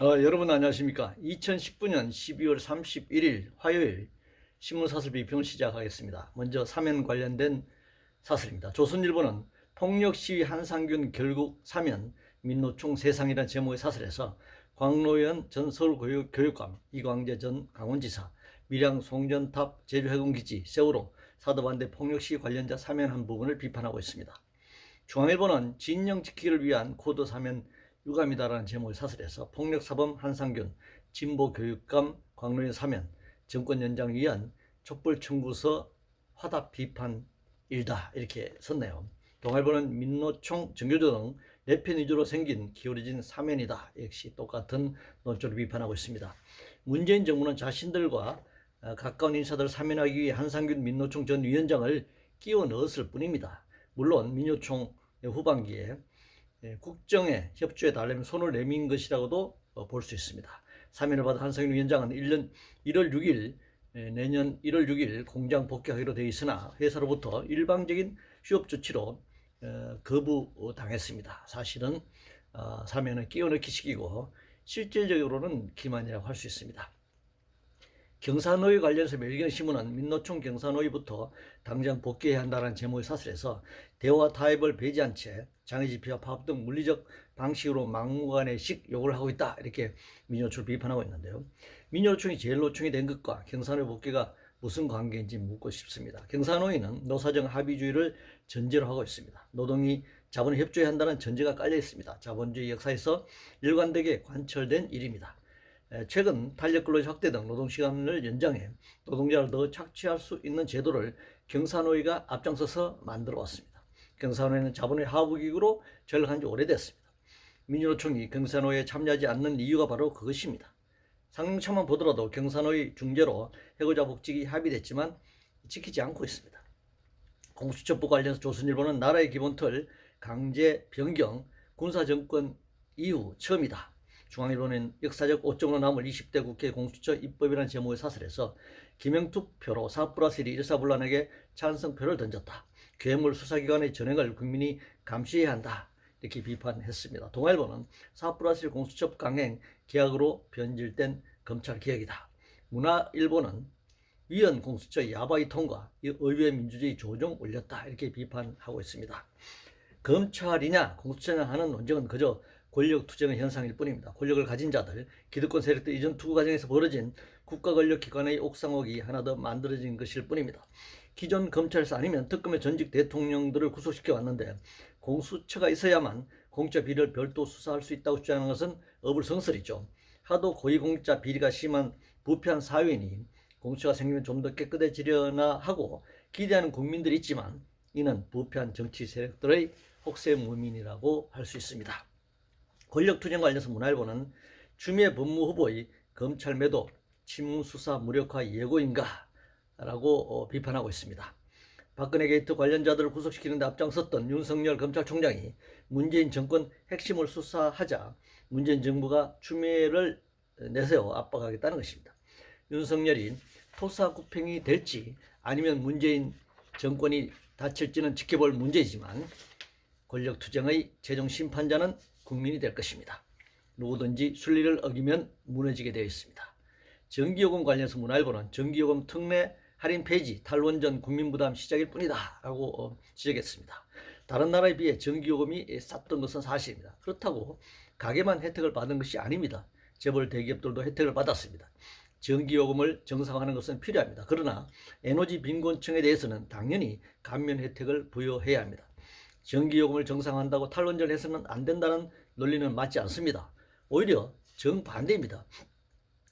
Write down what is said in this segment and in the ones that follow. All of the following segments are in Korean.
여러분 안녕하십니까? 2019년 12월 31일 화요일 신문사설 비평을 시작하겠습니다. 먼저 사면 관련된 사설입니다. 조선일보는 폭력시위 한상균 결국 사면 민노총 세상이라는 제목의 사설에서 광노현 전 서울교육감, 이광재 전 강원지사, 밀양 송전탑 제주해군기지, 세월호 사드반대 폭력시위 관련자 사면한 부분을 비판하고 있습니다. 중앙일보는 진영 지키기를 위한 코드 사면 유감이다라는 제목의 사설에서 폭력사범 한상균, 진보교육감 광노현 사면, 정권 연장을 위한 촛불 청구서 화답 비판 일다 이렇게 썼네요. 동아일보는 민노총 정교조 등 내편 위주로 생긴 기울어진 사면이다. 역시 똑같은 논조를 비판하고 있습니다. 문재인 정부는 자신들과 가까운 인사들을 사면하기 위해 한상균 민노총 전 위원장을 끼워 넣었을 뿐입니다. 물론 민노총 후반기에 국정에 협조해 달라면 손을 내민 것이라고도 볼 수 있습니다. 사면을 받은 한상균 위원장은 1월 6일 내년 1월 6일 공장 복귀하기로 되어 있으나 회사로부터 일방적인 휴업 조치로 거부당했습니다. 사실은 사면은 끼워넣기 식이고 실질적으로는 기만이라고 할 수 있습니다. 경사노위 관련해서 매일경신문은 민노총 경사노위부터 당장 복귀해야 한다는 제목의 사설에서 대화 타협을 배제한 채 장애집회와 파업 등 물리적 방식으로 막무가내식 요구를 하고 있다. 이렇게 민노총을 비판하고 있는데요. 민노총이 제일노총이 된 것과 경사노위 복귀가 무슨 관계인지 묻고 싶습니다. 경사노위는 노사정 합의주의를 전제로 하고 있습니다. 노동이 자본에 협조해야 한다는 전제가 깔려 있습니다. 자본주의 역사에서 일관되게 관철된 일입니다. 최근 탄력근로제 확대 등 노동시간을 연장해 노동자를 더 착취할 수 있는 제도를 경사노위가 앞장서서 만들어 왔습니다. 경사노위는 자본의 하부기구로 전락한 지 오래됐습니다. 민주노총이 경사노위에 참여하지 않는 이유가 바로 그것입니다. 상명차만 보더라도 경사노위 중재로 해고자 복직이 합의됐지만 지키지 않고 있습니다. 공수처법 관련해서 조선일보는 나라의 기본틀 강제 변경 군사정권 이후 처음이다. 중앙일보는 역사적 오점으로 남을 20대 국회 공수처 입법이라는 제목의 사설에서 기명투표로 4+1이 일사불란하게 찬성표를 던졌다. 괴물 수사기관의 전횡을 국민이 감시해야 한다. 이렇게 비판했습니다. 동아일보는 4+1 공수처법 강행 계약으로 변질된 검찰개혁이다. 문화일보는 위헌 공수처 야바이 통과, 의회 민주주의 조종 올렸다. 이렇게 비판하고 있습니다. 검찰이냐 공수처냐 하는 논쟁은 그저 권력 투쟁의 현상일 뿐입니다. 권력을 가진 자들, 기득권 세력들 이전 투구 과정에서 벌어진 국가권력기관의 옥상옥이 하나 더 만들어진 것일 뿐입니다. 기존 검찰에서 아니면 특검의 전직 대통령들을 구속시켜 왔는데 공수처가 있어야만 공짜 비리를 별도 수사할 수 있다고 주장하는 것은 어불성설이죠. 하도 고위공직자 비리가 심한 부패한 사회니 공수처가 생기면 좀 더 깨끗해지려나 하고 기대하는 국민들이 있지만 이는 부패한 정치 세력들의 혹세무민이라고 할 수 있습니다. 권력투쟁 관련해서 문화일보는 추미애 법무후보의 검찰 매도, 친문수사 무력화 예고인가? 라고 비판하고 있습니다. 박근혜 게이트 관련자들을 구속시키는 데 앞장섰던 윤석열 검찰총장이 문재인 정권 핵심을 수사하자 문재인 정부가 추미애를 내세워 압박하겠다는 것입니다. 윤석열이 토사구팽이 될지 아니면 문재인 정권이 닫힐지는 지켜볼 문제이지만 권력투쟁의 최종 심판자는 국민이 될 것입니다. 누구든지 순리를 어기면 무너지게 되어 있습니다. 전기요금 관련해서 문화일보는 전기요금 특례 할인 폐지, 탈원전 국민부담 시작일 뿐이다 라고 지적했습니다. 다른 나라에 비해 전기요금이 쌌던 것은 사실입니다. 그렇다고 가게만 혜택을 받은 것이 아닙니다. 재벌 대기업들도 혜택을 받았습니다. 전기요금을 정상화하는 것은 필요합니다. 그러나 에너지 빈곤층에 대해서는 당연히 감면 혜택을 부여해야 합니다. 전기요금을 정상화한다고 탈원전을 해서는 안 된다는 논리는 맞지 않습니다. 오히려 정반대입니다.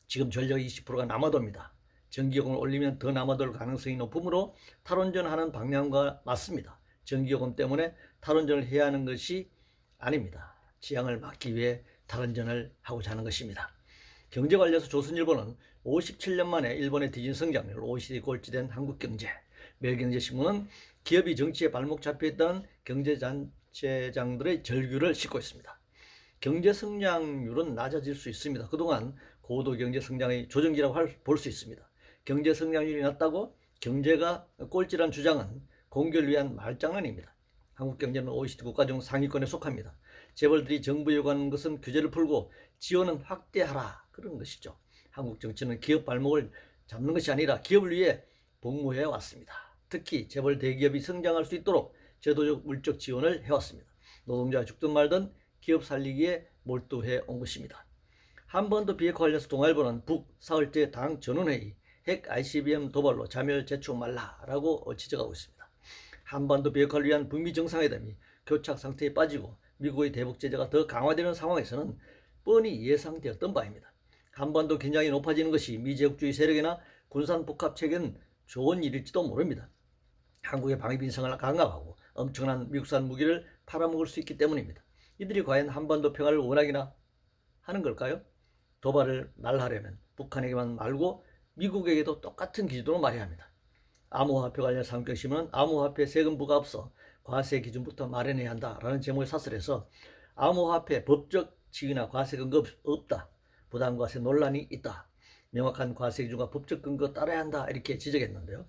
지금 전력의 20%가 남아도입니다. 전기요금을 올리면 더 남아돌 가능성이 높으므로 탈원전하는 방향과 맞습니다. 전기요금 때문에 탈원전을 해야 하는 것이 아닙니다. 지향을 막기 위해 탈원전을 하고자 하는 것입니다. 경제 관련해서 조선일보는 57년 만에 일본의 뒤진 성장률, OECD 꼴찌된 한국경제, 매일경제신문은 기업이 정치에 발목 잡혀있던 경제단체장들의 절규를 싣고 있습니다. 경제 성장률은 낮아질 수 있습니다. 그동안 고도 경제 성장의 조정기라고 볼 수 있습니다. 경제 성장률이 낮다고 경제가 꼴찌란 주장은 공격을 위한 말장난입니다. 한국 경제는 OECD 국가 중 상위권에 속합니다. 재벌들이 정부에 요구하는 것은 규제를 풀고 지원은 확대하라, 그런 것이죠. 한국 정치는 기업 발목을 잡는 것이 아니라 기업을 위해 복무해 왔습니다. 특히 재벌 대기업이 성장할 수 있도록 제도적 물적 지원을 해왔습니다. 노동자가 죽든 말든 기업 살리기에 몰두해 온 것입니다. 한반도 비핵화 관련해서 동아일보는 북 사흘째 당 전원회의 핵 ICBM 도발로 자멸 제초 말라라고 지적하고 있습니다. 한반도 비핵화를 위한 북미 정상회담이 교착 상태에 빠지고 미국의 대북 제재가 더 강화되는 상황에서는 뻔히 예상되었던 바입니다. 한반도 긴장이 높아지는 것이 미제국주의 세력이나 군산 복합 체계는 좋은 일일지도 모릅니다. 한국의 방위 빈성을 강압하고 엄청난 미국산 무기를 팔아먹을 수 있기 때문입니다. 이들이 과연 한반도 평화를 원하기나 하는 걸까요? 도발을 말하려면 북한에게만 말고 미국에게도 똑같은 기준으로 말해야 합니다. 암호화폐 관련 산경신문은 암호화폐 세금 부과 없어 과세 기준부터 마련해야 한다라는 제목의 사설에서 암호화폐 법적 지위나 과세 근거 없다, 부당과세 논란이 있다, 명확한 과세 기준과 법적 근거 따라야 한다, 이렇게 지적했는데요.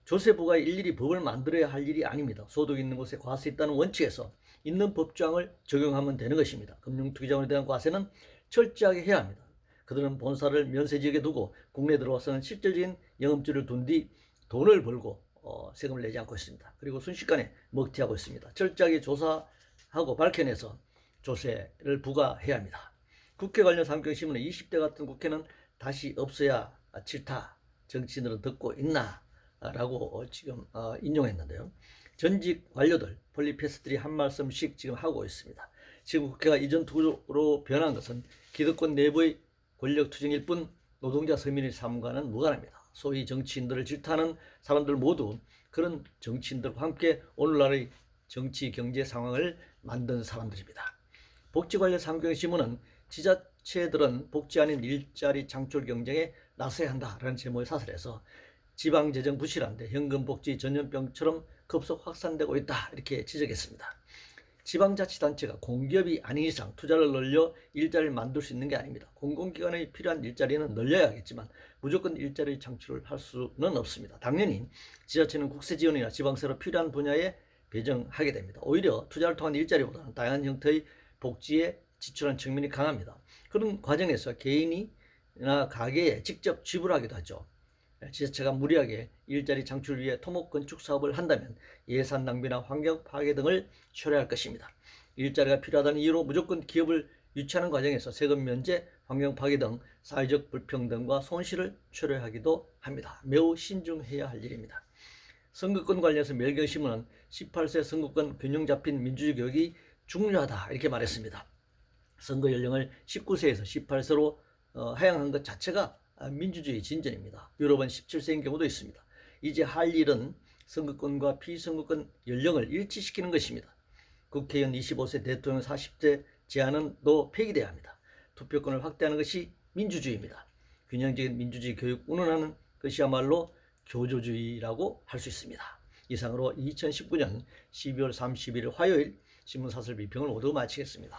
조세부가 일일이 법을 만들어야 할 일이 아닙니다. 소득 있는 곳에 과세 있다는 원칙에서 있는 법조항을 적용하면 되는 것입니다. 금융투기자원에 대한 과세는 철저하게 해야 합니다. 그들은 본사를 면세지역에 두고 국내에 들어와서는 실질적인 영업주를 둔 뒤 돈을 벌고 세금을 내지 않고 있습니다. 그리고 순식간에 먹튀하고 있습니다. 철저하게 조사하고 밝혀내서 조세를 부과해야 합니다. 국회 관련 산경신문의 20대 같은 국회는 다시 없어야 싫다, 정치인들은 듣고 있나 라고 지금 인용했는데요. 전직 관료들, 폴리패스들이 한 말씀씩 지금 하고 있습니다. 지금 국회가 이전 투구로 변한 것은 기득권 내부의 권력 투쟁일 뿐 노동자 서민의 삶과는 무관합니다. 소위 정치인들을 질타하는 사람들 모두 그런 정치인들과 함께 오늘날의 정치 경제 상황을 만든 사람들입니다. 복지 관련 산경신문은 지자체들은 복지 아닌 일자리 창출 경쟁에 나서야 한다라는 제목의 사설에서 지방재정 부실한데 현금복지 전염병처럼 급속 확산되고 있다, 이렇게 지적했습니다. 지방자치단체가 공기업이 아닌 이상 투자를 늘려 일자리를 만들 수 있는 게 아닙니다. 공공기관에 필요한 일자리는 늘려야겠지만 무조건 일자리 창출을 할 수는 없습니다. 당연히 지자체는 국세지원이나 지방세로 필요한 분야에 배정하게 됩니다. 오히려 투자를 통한 일자리보다는 다양한 형태의 복지에 지출한 측면이 강합니다. 그런 과정에서 개인이나 가게에 직접 지불하기도 하죠. 지자체가 무리하게 일자리 창출을 위해 토목 건축 사업을 한다면 예산 낭비나 환경 파괴 등을 초래할 것입니다. 일자리가 필요하다는 이유로 무조건 기업을 유치하는 과정에서 세금 면제, 환경 파괴 등 사회적 불평등과 손실을 초래하기도 합니다. 매우 신중해야 할 일입니다. 선거권 관련해서 멸경신문은 18세 선거권 균형 잡힌 민주주의 교육이 중요하다, 이렇게 말했습니다. 선거 연령을 19세에서 18세로 하향한 것 자체가 민주주의 진전입니다. 유럽은 17세인 경우도 있습니다. 이제 할 일은 선거권과 피선거권 연령을 일치시키는 것입니다. 국회의원 25세, 대통령 40세 제한은 또 폐기돼야 합니다. 투표권을 확대하는 것이 민주주의입니다. 균형적인 민주주의 교육 운운하는 것이야말로 교조주의라고 할 수 있습니다. 이상으로 2019년 12월 31일 화요일 신문사설 비평을 모두 마치겠습니다.